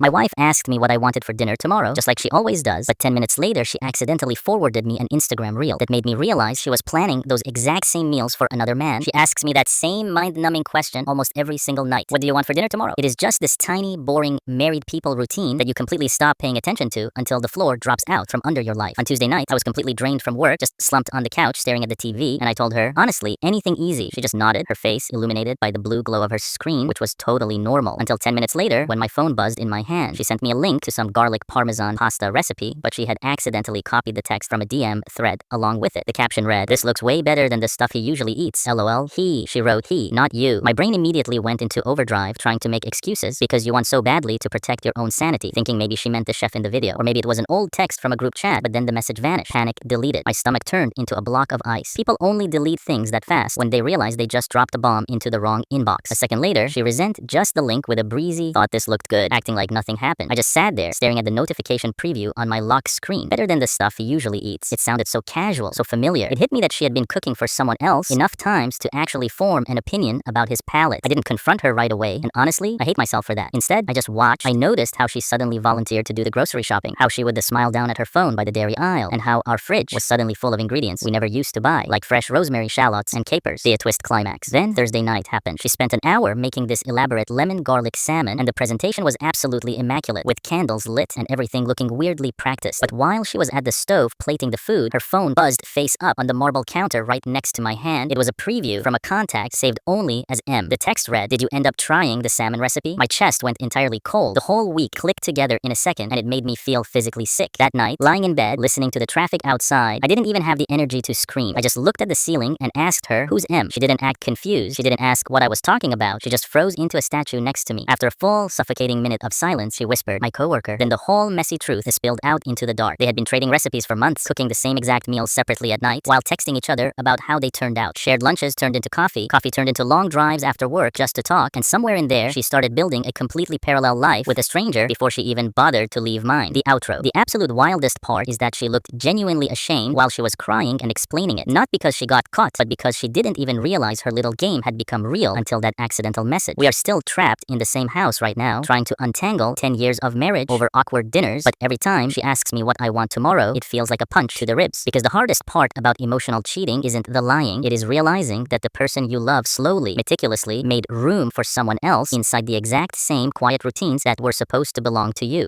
My wife asked me what I wanted for dinner tomorrow, just like she always does, but 10 minutes later, she accidentally forwarded me an Instagram reel that made me realize she was planning those exact same meals for another man. She asks me that same mind-numbing question almost every single night. What do you want for dinner tomorrow? It is just this tiny, boring, married people routine that you completely stop paying attention to until the floor drops out from under your life. On Tuesday night, I was completely drained from work, just slumped on the couch staring at the TV, and I told her, honestly, anything easy. She just nodded, her face illuminated by the blue glow of her screen, which was totally normal, until 10 minutes later when my phone buzzed in my hand. She sent me a link to some garlic parmesan pasta recipe, but she had accidentally copied the text from a DM thread along with it. The caption read, "This looks way better than the stuff he usually eats. LOL. He." She wrote, "He, not you." My brain immediately went into overdrive trying to make excuses because you want so badly to protect your own sanity, thinking maybe she meant the chef in the video, or maybe it was an old text from a group chat, but then the message vanished. Panic, deleted. My stomach turned into a block of ice. People only delete things that fast when they realize they just dropped a bomb into the wrong inbox. A second later, she resent just the link with a breezy, "Thought this looked good," acting like nothing happened. I just sat there, staring at the notification preview on my lock screen. Better than the stuff he usually eats. It sounded so casual, so familiar. It hit me that she had been cooking for someone else enough times to actually form an opinion about his palate. I didn't confront her right away, and honestly, I hate myself for that. Instead, I just watched. I noticed how she suddenly volunteered to do the grocery shopping, how she would smile down at her phone by the dairy aisle, and how our fridge was suddenly full of ingredients we never used to buy, like fresh rosemary, shallots, and capers. See a twist climax. Then Thursday night happened. She spent an hour making this elaborate lemon garlic salmon, and the presentation was absolutely immaculate, with candles lit and everything looking weirdly practiced. But while she was at the stove plating the food, her phone buzzed face up on the marble counter right next to my hand. It was a preview from a contact saved only as M. The text read, "Did you end up trying the salmon recipe?" My chest went entirely cold. The whole week clicked together in a second, and it made me feel physically sick. That night, lying in bed, listening to the traffic outside, I didn't even have the energy to scream. I just looked at the ceiling and asked her, "Who's M?" She didn't act confused. She didn't ask what I was talking about. She just froze into a statue next to me. After a full, suffocating minute of silence, she whispered, "My coworker." Then the whole messy truth spilled out into the dark. They had been trading recipes for months, cooking the same exact meals separately at night, while texting each other about how they turned out. Shared lunches turned into coffee turned into long drives after work just to talk, and somewhere in there, she started building a completely parallel life with a stranger before she even bothered to leave mine. The outro. The absolute wildest part is that she looked genuinely ashamed while she was crying and explaining it. Not because she got caught, but because she didn't even realize her little game had become real until that accidental message. We are still trapped in the same house right now, trying to untangle 10 years of marriage over awkward dinners, but every time she asks me what I want tomorrow, it feels like a punch to the ribs. Because the hardest part about emotional cheating isn't the lying, it is realizing that the person you love slowly, meticulously made room for someone else inside the exact same quiet routines that were supposed to belong to you.